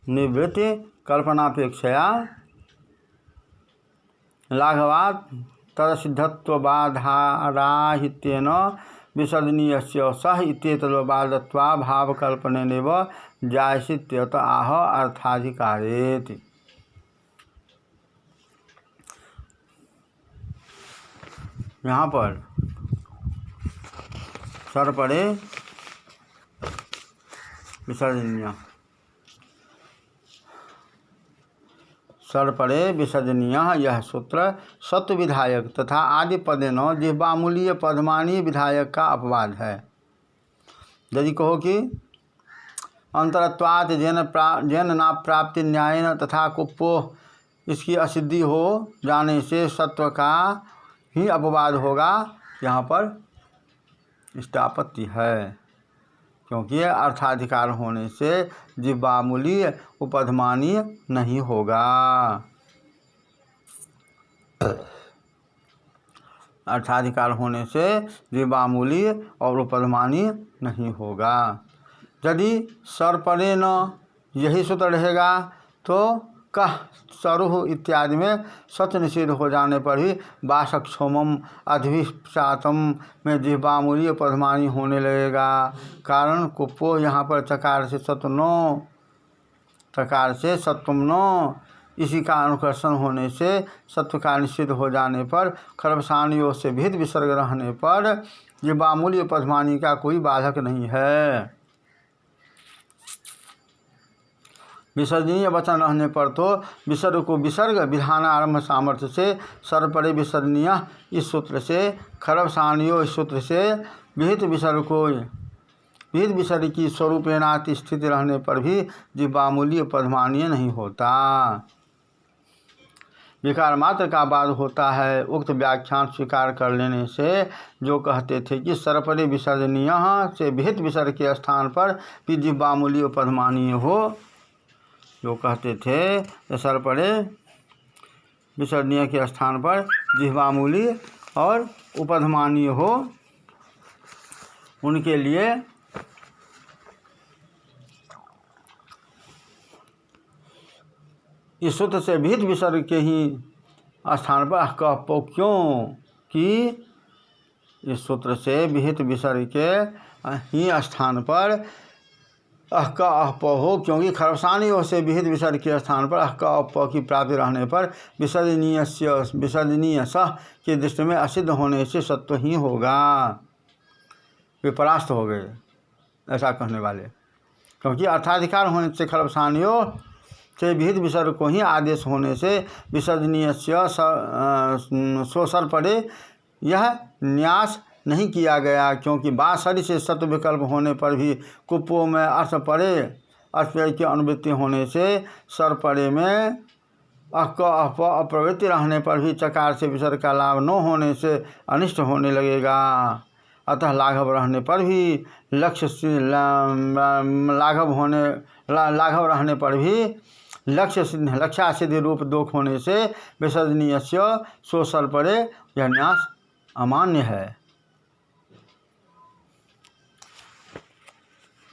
निवृत्ति कल्पनापेक्षया लाघवात् तदसिद्धत्वबाधाराहित्येन विसर्जनीयस्य सह इत्येतद्बाधत्वा भावकल्पनेनैव जायसीत्यत आह अर्थाधिकारेति। यहाँ पर सर्पणे विसर्जनीय सर्पणे विसर्जनीय यह सूत्र सत्व विधायक तथा आदि पदेन जिह्वामूलीय पदमानी विधायक का अपवाद है। यदि कहो कि अंतरत्वात् जैन ना प्राप्ति न्यायन तथा कुप्पो इसकी असिद्धि हो जाने से सत्व का ही अपवाद होगा, यहाँ पर इसका आपत्ति है, क्योंकि अर्थाधिकार होने से जिह्वामूलीय उपधमानीय नहीं होगा। अर्थाधिकार होने से जिह्वामूलीय और उपधमानीय नहीं होगा। यदि सर्पणे न यही सूत्र रहेगा तो कह सरुह इत्यादि में सत्य निषेध हो जाने पर ही वासक्षोमम अधिविशातम में जिह्वामूलीय उपधमानी होने लगेगा। कारण कुप्पो यहाँ पर चकार से सत्व नो, चकार से सत्वम नो, इसी का अनुकर्षण होने से सत्व का निषेध हो जाने पर खरबसानियों से भेद विसर्ग रहने पर जिह्वामूलीय उपधमानी का कोई बाधक नहीं है। विसर्जनीय वचन रहने पर तो विसर्ग को विसर्ग विधान आरंभ सामर्थ्य से सर्पणे विसर्जनीय इस सूत्र से, खरबसानियों इस सूत्र से विहित विसर्ग को विहित विसर्ग की स्वरूपेणाति स्थिति रहने पर भी जिह्वामूलीय उपधमानीय नहीं होता, विकार मात्र का बाद होता है। उक्त व्याख्यान स्वीकार कर लेने से जो कहते थे कि सर्पणे विसर्जनीय से विहित विसर्ग के स्थान पर भी जिह्वामूलीय उपधमानीय हो, जो कहते थे सर्पणे विसर्जनीय के स्थान पर जिह्वामूलीय और उपधमानीय हो, उनके लिए इस सूत्र से विहित विसर्ग के ही स्थान पर कहो, क्यों कि इस सूत्र से विहित विसर्ग के ही स्थान पर अह का अह प हो, क्योंकि खरबसानियों से विहित विसर्ग के स्थान पर अह का अह प की प्राप्ति रहने पर विसर्जनीय सह की दृष्टि में असिद्ध होने से सत्व ही होगा। वे परास्त हो गए ऐसा कहने वाले, क्योंकि अर्थाधिकार होने से खरबसानियों से विहित विसर्ग को ही आदेश होने से विसर्जनीय सर्पणे यह न्यास नहीं किया गया, क्योंकि बासरी से सत्व विकल्प होने पर भी कुप्पो में अर्थ परे अर्थव्यय की अनुवृत्ति होने से सर्पणे में अप्रवृत्ति रहने पर भी चकार से विसर्ग का लाभ न होने से अनिष्ट होने लगेगा। अतः लाघव रहने पर भी लाघव रहने पर भी लक्ष्यासिद्धि रूप दोष होने से विसर्जनीय सो सर्पणे यह न्यास अमान्य है।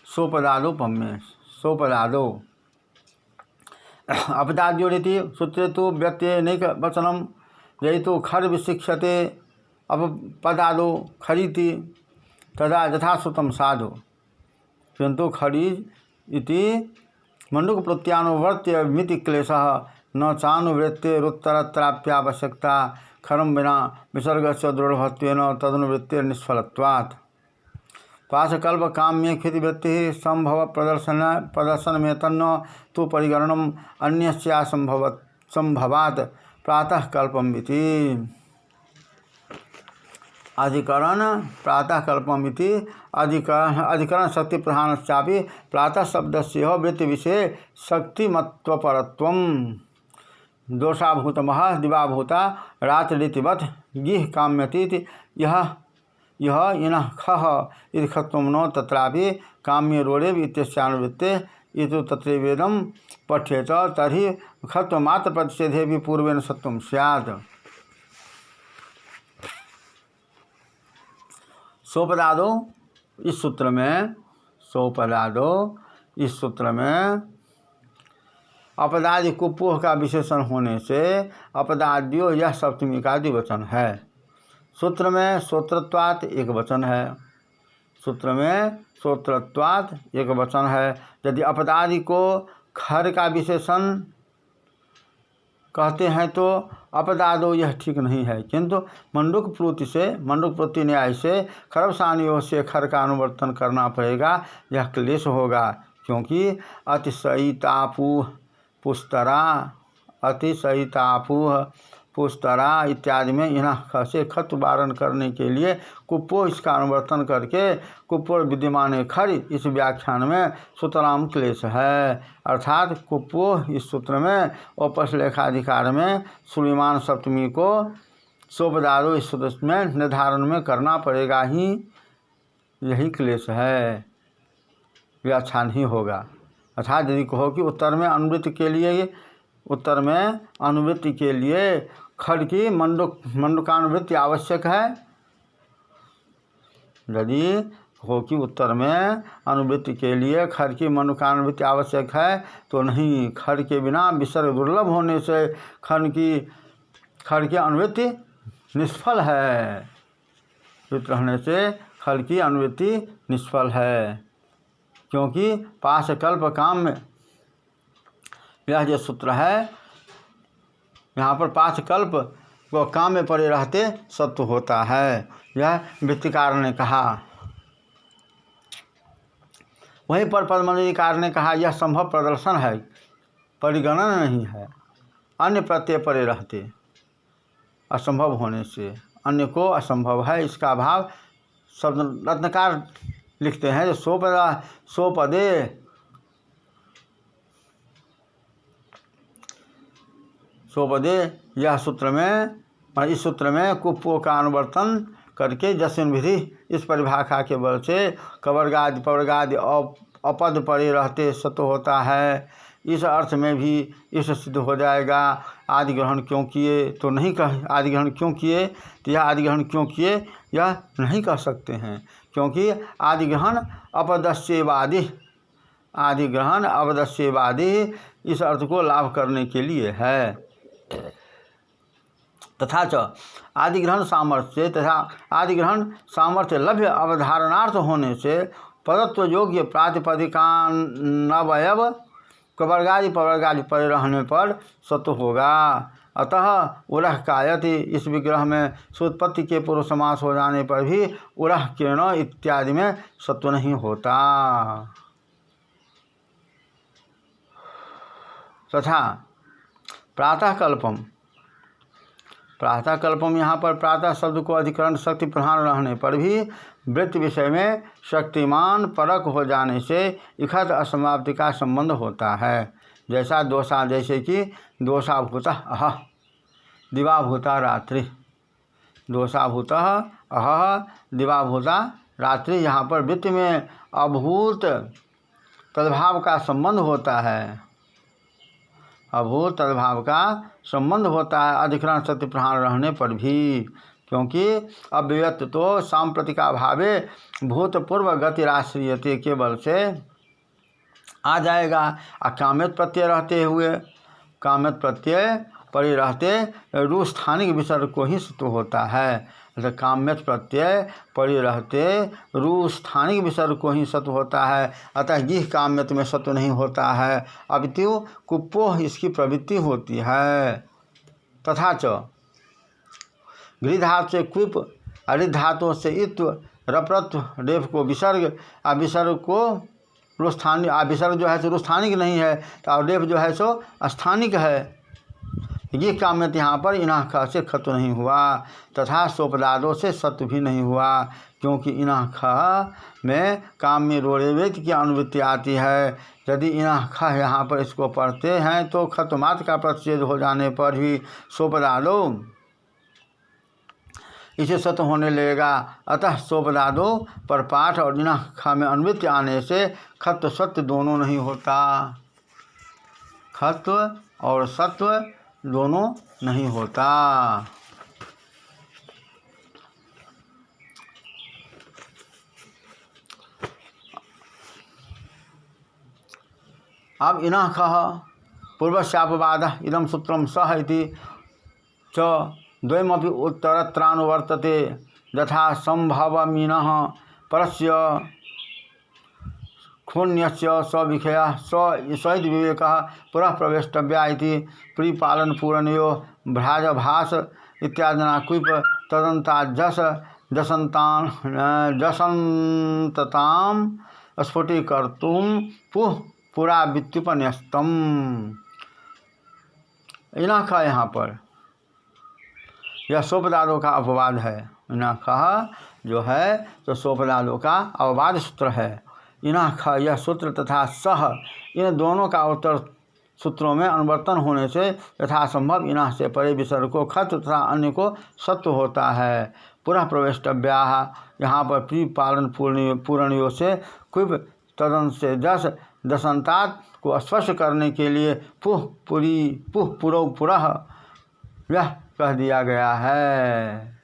सोपदादोपम्य सोपदादो अपदाद्योरिति सूत्रे तो व्यत्यनैक वचनम यही तो खर विशिक्षते अपपदादो खरीति तदा यथाश्रुतम साधु, किंतु खरीज इति मंडूक प्रत्यानुवर्त्य मिति क्लेशः न चानुवृत्तिरुत्तरत्राप्यावश्यकता खरम बिना विसर्गस्य दृढ़भत्वेन तदनुवृत्तिर्निष्फलत्वात्। पाशकल्प काम्ये क्षितिवृत्ति संभव प्रदर्शन में तन्न तो परिगणनम अन्यस्या संभवात् प्रातः कल्पमिति। अधिकरण प्रातः कल्पमिति अधिकरण शक्ति प्रधानश्चापि प्रातः शब्दस्य वृत्ति विषये शक्तिमत्वपरत्वं दोषाभूतमः दिवाभूता रात्रिवत् गिह काम्यतीति यह इनः खः इति खत्वं न तत्रापि काम्य रोडेव इत्यस्यानुवृत्ते इति तत्रैवेदं पठ्येत तर्हि खत्वमात्र प्रतिषेधे भी पूर्वेण सत्वं स्यात्। सोपदादो इस सूत्र में अपदादि कुपोह का विशेषण होने से अपदाद्यो यह सप्तमी का द्विवचन है। सूत्र में श्रोत्रत्वात् एक वचन है। सूत्र में श्रोत्रत्वात् एक वचन है। यदि अपदादि को खर का विशेषण कहते हैं तो अपदादो यह ठीक नहीं है, किंतु मंडूक प्रोति न्याय से खरबसानियों से खर का अनुवर्तन करना पड़ेगा। यह क्लेश होगा, क्योंकि अतिशयितापुह पुस्तरा इत्यादि में इन्ह से खत वारण करने के लिए कुप्पो इसका अनुवर्तन करके कुप्पोर विद्यमान खर इस व्याख्यान में सूत्राम क्लेश है। अर्थात कुप्पो इस सूत्र में औपसलेखाधिकार में सुलिमान सप्तमी को सोपदादो इस सूत्र में निर्धारण में करना पड़ेगा ही, यही क्लेश है, यह अच्छा नहीं होगा। अर्थात यदि कहो कि उत्तर में अनुवृत्ति के लिए खड़ की मंडुकानुवृत्ति आवश्यक है, यदि कहो कि उत्तर में अनुवृत्ति के लिए खड़ की मंडुकानुवृत्ति आवश्यक है तो नहीं, खड़ के बिना विसर्ग दुर्लभ होने से खड़ की अनुवृत्ति निष्फल है। रहने से खड़ की अनुवृत्ति निष्फल है, क्योंकि पाशकल्प काम में यह जो सूत्र है यहाँ पर पाशकल्प को काम में पड़े रहते सत्य होता है, यह वृत्तिकार ने कहा। वहीं पर पद्मनिधिकार ने कहा यह संभव प्रदर्शन है, परिगणन नहीं है। अन्य प्रत्यय पड़े रहते असंभव होने से अन्य को असंभव है, इसका भाव शब्द रत्नकार लिखते हैं जो सोपदे यह सूत्र में, इस सूत्र में कुप्पो का अनुवर्तन करके जस्मिन विधि इस परिभाषा के बल से कवर्गादि पवर्गादि अपद पड़े रहते सत्य होता है। इस अर्थ में भी इस सिद्ध हो जाएगा। आदि ग्रहण क्यों किए तो नहीं कह, आदि ग्रहण क्यों किए तो यह आदि ग्रहण क्यों किए यह नहीं कह सकते हैं, क्योंकि आदि ग्रहण अपदस्यवादी, आदि ग्रहण अपदस्यवादी इस अर्थ को लाभ करने के लिए है। तथा च आदि ग्रहण सामर्थ्य तथा आदि ग्रहण सामर्थ्य लभ्य अवधारणार्थ होने से पदत्व योग्य प्रातिपदिकान्वयव कवर्गादि पवर्गादि पड़े रहने पर सत्य होगा। अतः उरह कायति इस विग्रह में सुत्पत्ति के पूर्व समास हो जाने पर भी उरह किरण इत्यादि में सत्व नहीं होता। तथा प्रातःकल्पम यहाँ पर प्रातः शब्द को अधिकरण शक्ति प्रधान रहने पर भी वृत्ति विषय में शक्तिमान परक हो जाने से इखत असमाप्ति का संबंध होता है। जैसे कि दोषाभूत अह दिवाभूता रात्रि, दोषाभूत अह दिवाभूता रात्रि, यहाँ पर वृत्ति में अभूत तद्भाव का संबंध होता है, अभूत तद्भाव का संबंध होता है अधिकरण शक्ति प्रधान रहने पर भी, क्योंकि अव्यक्त तो सांप्रतिका भावे भूतपूर्व गतिराश्रियते के बल से आ जाएगा। काम्यत प्रत्यय रहते हुए काम्यत प्रत्यय पड़े रहते रू स्थानिक विसर्ग को ही सत्व होता है। अर्थात काम्यत प्रत्यय पड़े रहते रू स्थानिक विसर्ग को ही सत्व होता है। अतः गिह काम्यत में सत्व नहीं होता है, अपितु कुप्पो इसकी प्रवृत्ति होती है। तथा च गृह धातु से क्विप, अरिध धातु से इत्व, रप्रत्व रेफ को विसर्ग, विसर्ग को रुस्थानिक, विसर्ग जो है सो रुस्थानिक नहीं है और रेफ जो है सो स्थानिक है। ये काम्यत यहाँ पर इनाख से खत्व नहीं हुआ तथा सोपदादों से सत्व भी नहीं हुआ, क्योंकि इनाख में काम्य रोड़ेवेत की अनुवृत्ति आती है। यदि इनाख यहाँ पर इसको पढ़ते हैं तो खत्मात का प्रतिषेध हो जाने पर भी सोपदादो इसे सत्व होने लगेगा। अतः सोपदादो पर पाठ और इनाख में अनुवृत्ति आने से खत्व सत्व दोनों नहीं होता, खत्व और सत्व दोनों नहीं होता। अब इनाख पूर्वस्यापवादः इदं सूत्रं सः इति च द्वयमपि उत्तरत्रानुवर्तते यथा संभवमिनः परस्य क्षुण्यस्य सविषयः सहित विवेकः पुनः प्रवेष्टव्या इति प्रिपालनपूरणयोः भ्राजभास इत्यादिना क्विप तदन्ताजस जसन्ततां स्फुटीकर्तुं पुरावित्युपन्यस्तम्। इन्हें कहा यहाँ पर यह सोपदादों का अपवाद है। इन्हें कहा जो है तो सोपदादों का अपवाद सूत्र है। इन्हें कहा यह सूत्र तथा सह इन दोनों का उत्तर सूत्रों में अनुवर्तन होने से यथासंभव इन्हें से परे विसर्ग को खत तथा अन्य को सत्व होता है। पुनः प्रवेष्टव्या यहाँ पर प्रिपालन पूरणियों से क्विप तदन से दशंतात को स्पष्ट करने के लिए पुरः यह कह दिया गया है।